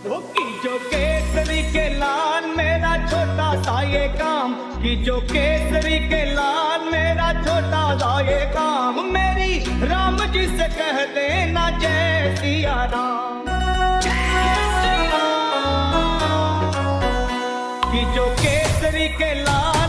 वो की जो केसरी के लाल मेरा छोटा सा ये काम, की जो केसरी के लाल मेरा छोटा सा ये काम, मेरी राम जी से कह देना जय सिया राम। कि जो केसरी के लाल